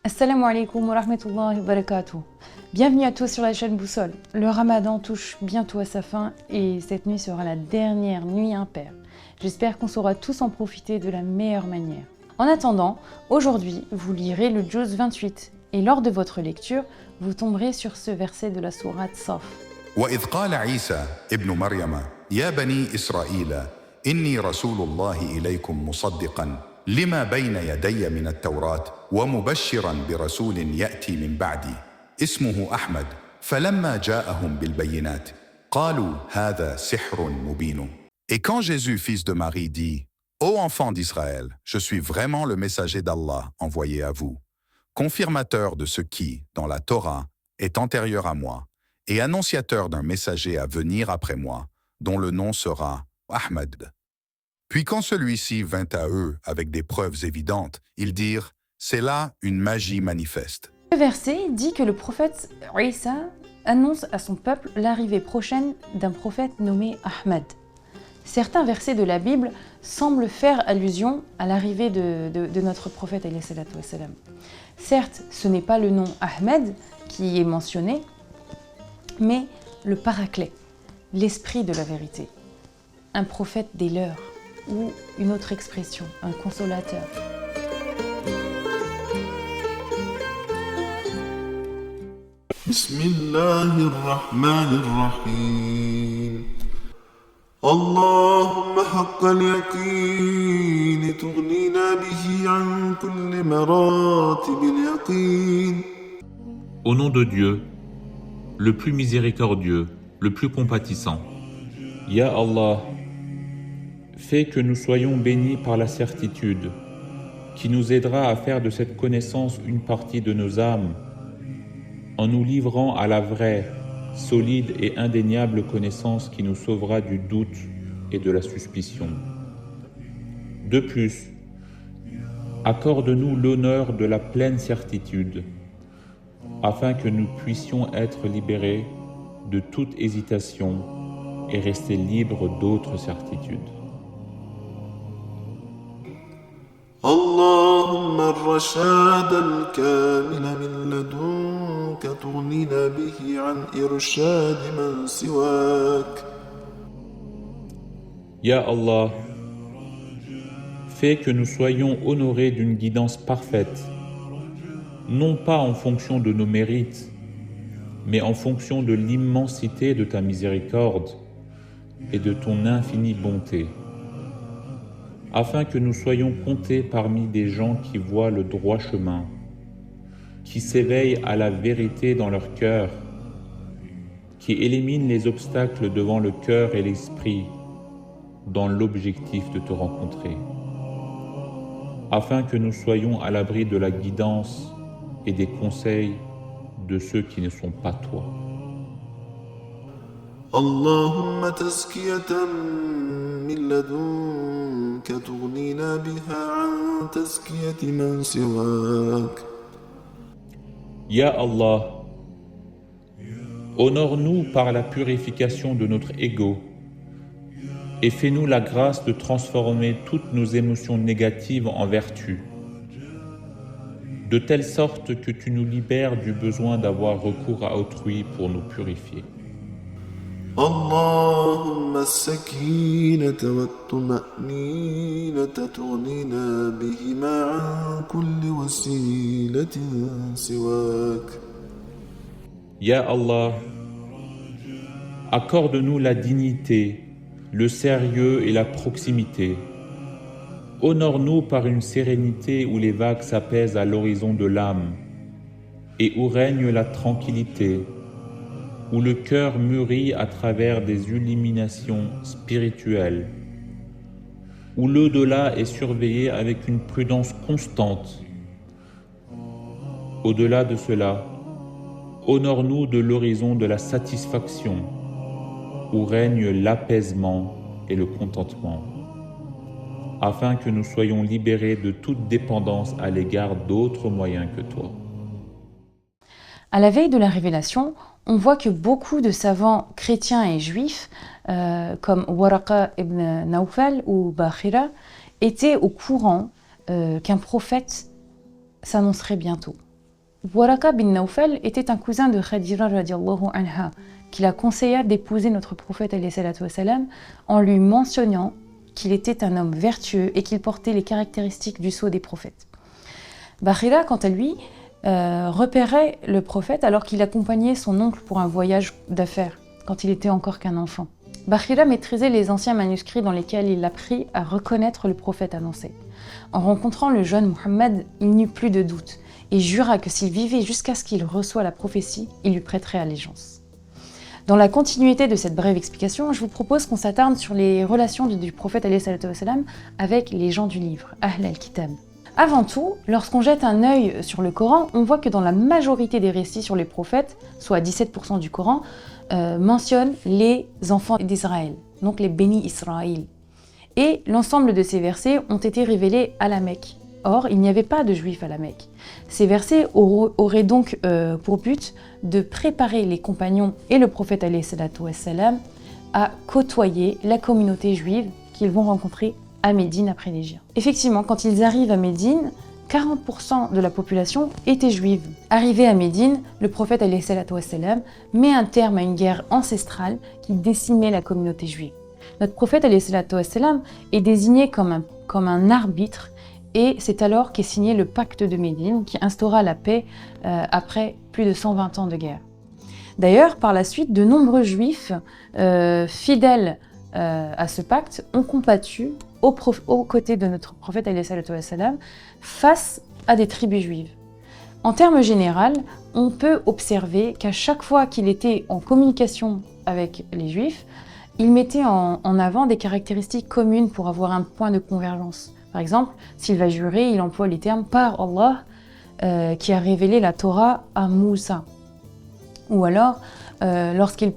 Assalamu alaikum wa rahmatullahi wa barakatuh. Bienvenue à tous sur la chaîne Boussole. Le ramadan touche bientôt à sa fin et cette nuit sera la dernière nuit impaire. J'espère qu'on saura tous en profiter de la meilleure manière. En attendant, aujourd'hui, vous lirez le Juz 28 et lors de votre lecture, vous tomberez sur ce verset de la sourate Saf. وإذ قال عيسى ابن مريم يا بني إسرائيل إني رسول الله إليكم مصدقا لما بين يدي من التوراة ومبشرا برسول يأتي من بعدي اسمه أحمد فلما جاءهم بالبينات قالوا هذا سحر مبين. Et quand Jésus, fils de Marie, dit « Ô enfants d'Israël, je suis vraiment le messager d'Allah envoyé à vous, confirmateur de ce qui, dans la Torah, est antérieur à moi, et annonciateur d'un messager à venir après moi, dont le nom sera Ahmed. » Puis quand celui-ci vint à eux avec des preuves évidentes, ils dirent « C'est là une magie manifeste. » Ce verset dit que le prophète Isa annonce à son peuple l'arrivée prochaine d'un prophète nommé Ahmed. Certains versets de la Bible semblent faire allusion à l'arrivée de notre prophète alayhi salatu wassalam. Certes, ce n'est pas le nom Ahmed qui est mentionné, mais le paraclet, l'esprit de la vérité, un prophète des leurs, ou une autre expression, un consolateur. Bismillahirrahmanirrahim. اللهم حق اليقين تغنينا به عن كل مراتب اليقين. Au nom de Dieu, le plus miséricordieux, le plus compatissant. Ya Allah, fais que nous soyons bénis par la certitude, qui nous aidera à faire de cette connaissance une partie de nos âmes, en nous livrant à la vraie, solide et indéniable connaissance qui nous sauvera du doute et de la suspicion. De plus, accorde-nous l'honneur de la pleine certitude, afin que nous puissions être libérés de toute hésitation et rester libres d'autres certitudes. اللهم الرشاد الكامل من لدنك تغنينا به عن إرشاد من سواك. Ya Allah, fais que nous soyons honorés d'une guidance parfaite, non pas en fonction de nos mérites, mais en fonction de l'immensité de ta miséricorde et de ton infinie bonté, afin que nous soyons comptés parmi des gens qui voient le droit chemin, qui s'éveillent à la vérité dans leur cœur, qui éliminent les obstacles devant le cœur et l'esprit dans l'objectif de te rencontrer, afin que nous soyons à l'abri de la guidance et des conseils de ceux qui ne sont pas toi. اللهم تزكية من لدنك تغنينا بها عن تزكية من سواك. Ya Allah, honore-nous par la purification de notre ego et fais-nous la grâce de transformer toutes nos émotions négatives en vertus, de telle sorte que tu nous libères du besoin d'avoir recours à autrui pour nous purifier. اللهم السكينة والطمأنينة تغنينا بهما عن كل وسيلة سواك. Ya Allah, accorde-nous la dignité, le sérieux et la proximité. Honore-nous par une sérénité où les vagues s'apaisent à l'horizon de l'âme et où règne la tranquillité, où le cœur mûrit à travers des illuminations spirituelles, où l'au-delà est surveillé avec une prudence constante. Au-delà de cela, honore-nous de l'horizon de la satisfaction, où règne l'apaisement et le contentement, afin que nous soyons libérés de toute dépendance à l'égard d'autres moyens que toi. À la veille de la révélation, on voit que beaucoup de savants chrétiens et juifs, comme Waraqa ibn Nawfal ou Bahira, étaient au courant qu'un prophète s'annoncerait bientôt. Waraka bin Nawfal était un cousin de Khadija radiallahu anha, qui la conseilla d'épouser notre prophète alayhi salatu wassalam, en lui mentionnant qu'il était un homme vertueux et qu'il portait les caractéristiques du sceau des prophètes. Bahira, quant à lui, repérait le prophète alors qu'il accompagnait son oncle pour un voyage d'affaires, quand il était encore qu'un enfant. Bahira maîtrisait les anciens manuscrits dans lesquels il apprit à reconnaître le prophète annoncé. En rencontrant le jeune Mohammed, il n'eut plus de doute et jura que s'il vivait jusqu'à ce qu'il reçoive la prophétie, il lui prêterait allégeance. Dans la continuité de cette brève explication, je vous propose qu'on s'attarde sur les relations du prophète alayhi salatu wassalam avec les gens du livre, Ahl al-Kitab. Avant tout, lorsqu'on jette un œil sur le Coran, on voit que dans la majorité des récits sur les prophètes, soit 17% du Coran, mentionnent les enfants d'Israël, donc les bénis Israël. Et l'ensemble de ces versets ont été révélés à la Mecque. Or, il n'y avait pas de juifs à la Mecque. Ces versets auraient donc pour but de préparer les compagnons et le prophète alayhi salatu wassalam à côtoyer la communauté juive qu'ils vont rencontrer à Médine après l'Hégire. Effectivement, quand ils arrivent à Médine, 40% de la population était juive. Arrivé à Médine, le prophète alayhi salatu wassalam met un terme à une guerre ancestrale qui décimait la communauté juive. Notre prophète alayhi salatu wassalam est désigné comme un arbitre, et c'est alors qu'est signé le pacte de Médine qui instaura la paix après plus de 120 ans de guerre. D'ailleurs, par la suite, de nombreux juifs fidèles à ce pacte ont combattu aux côtés de notre prophète alayhi salatu wassalam face à des tribus juives. En termes généraux, on peut observer qu'à chaque fois qu'il était en communication avec les juifs, il mettait en avant des caractéristiques communes pour avoir un point de convergence. Par exemple, s'il va jurer, il emploie les termes « par Allah » qui a révélé la Torah à Moussa. Ou alors, lorsqu'il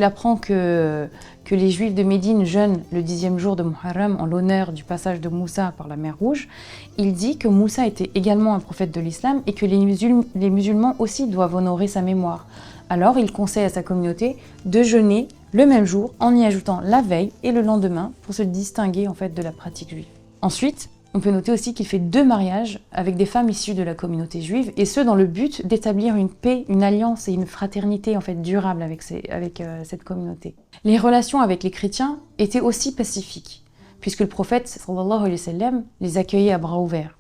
apprend que les Juifs de Médine jeûnent le 10e jour de Muharram en l'honneur du passage de Moussa par la mer Rouge, il dit que Moussa était également un prophète de l'islam et que les musulmans aussi doivent honorer sa mémoire. Alors, il conseille à sa communauté de jeûner le même jour en y ajoutant la veille et le lendemain pour se distinguer en fait de la pratique juive. Ensuite, on peut noter aussi qu'il fait 2 mariages avec des femmes issues de la communauté juive, et ce dans le but d'établir une paix, une alliance et une fraternité en fait durable avec cette communauté. Les relations avec les chrétiens étaient aussi pacifiques, puisque le prophète sallallahu alayhi wa sallam les accueillait à bras ouverts.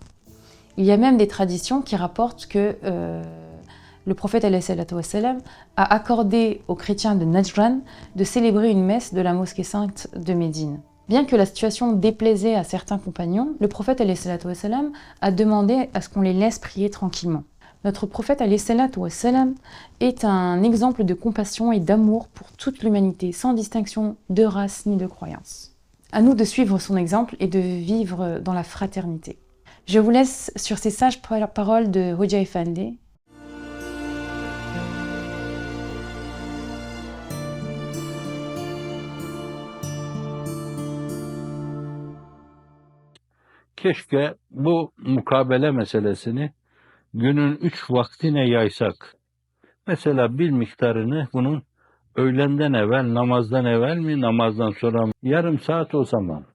Il y a même des traditions qui rapportent que le prophète alayhi salatu wassalam a accordé aux chrétiens de Najran de célébrer une messe de la mosquée sainte de Médine. Bien que la situation déplaisait à certains compagnons, le prophète alayhi salatu wassalam a demandé à ce qu'on les laisse prier tranquillement. Notre prophète alayhi salatu wassalam est un exemple de compassion et d'amour pour toute l'humanité, sans distinction de race ni de croyance. À nous de suivre son exemple et de vivre dans la fraternité. Je vous laisse sur ces sages paroles de Hoja Effendi. Keşke bu mukabele meselesini günün 3 vaktine yaysak. Mesela bir miktarını bunun öğlenden evvel, namazdan evvel mi, namazdan sonra mı? Yarım saat o zaman.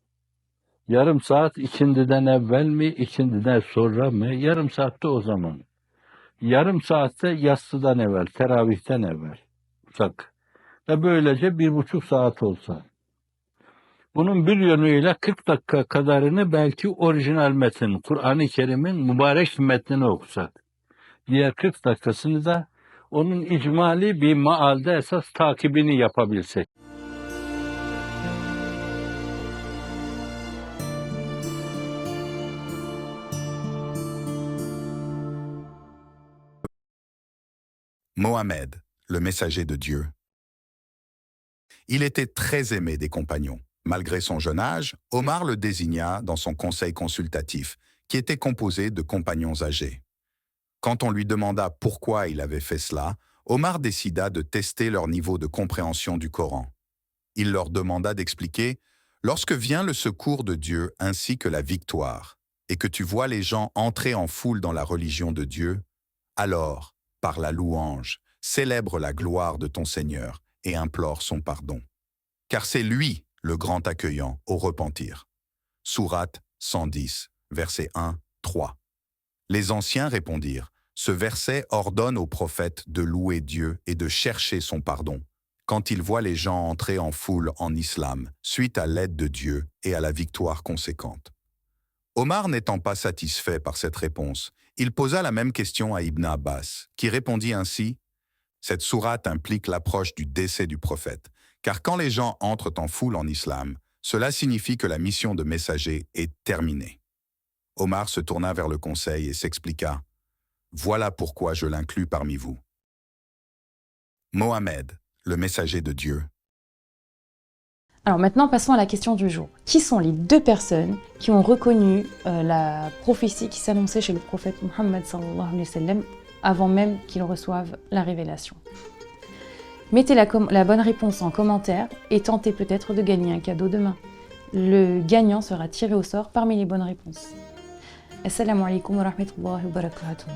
Yarım saat ikindiden evvel mi, ikindiden sonra mı? Yarım saatte o zaman. Yarım saatte yatsıdan evvel, teravihten evvel. Tak. Ve böylece 1,5 saat olsa. Bunun bir yönüyle 40 dakika kadarını belki orijinal metin, Kur'an-ı Kerim'in mübarek metnini okusak. Diğer 40 dakikasını da onun icmali bir maalde esas takibini yapabilsek. Mohammed, le messager de Dieu. Il était très aimé des compagnons. Malgré son jeune âge, Omar le désigna dans son conseil consultatif, qui était composé de compagnons âgés. Quand on lui demanda pourquoi il avait fait cela, Omar décida de tester leur niveau de compréhension du Coran. Il leur demanda d'expliquer « Lorsque vient le secours de Dieu ainsi que la victoire, et que tu vois les gens entrer en foule dans la religion de Dieu, alors, par la louange, célèbre la gloire de ton Seigneur et implore son pardon. Car c'est lui le grand accueillant au repentir. » Sourate 110, versets 1, 3. Les anciens répondirent « Ce verset ordonne au prophète de louer Dieu et de chercher son pardon quand il voit les gens entrer en foule en islam suite à l'aide de Dieu et à la victoire conséquente. Omar n'étant pas satisfait par cette réponse, il posa la même question à Ibn Abbas, qui répondit ainsi « Cette sourate implique l'approche du décès du prophète, car quand les gens entrent en foule en islam, cela signifie que la mission de messager est terminée. » Omar se tourna vers le conseil et s'expliqua « Voilà pourquoi je l'inclus parmi vous. » Mohammed, le messager de Dieu. Alors maintenant, passons à la question du jour. Qui sont les deux personnes qui ont reconnu la prophétie qui s'annonçait chez le prophète Mohammed sallallahu alayhi wa sallam avant même qu'il reçoive la révélation? Mettez la bonne réponse en commentaire et tentez peut-être de gagner un cadeau demain. Le gagnant sera tiré au sort parmi les bonnes réponses. Assalamu alaikum wa rahmatullahi wa barakatuh.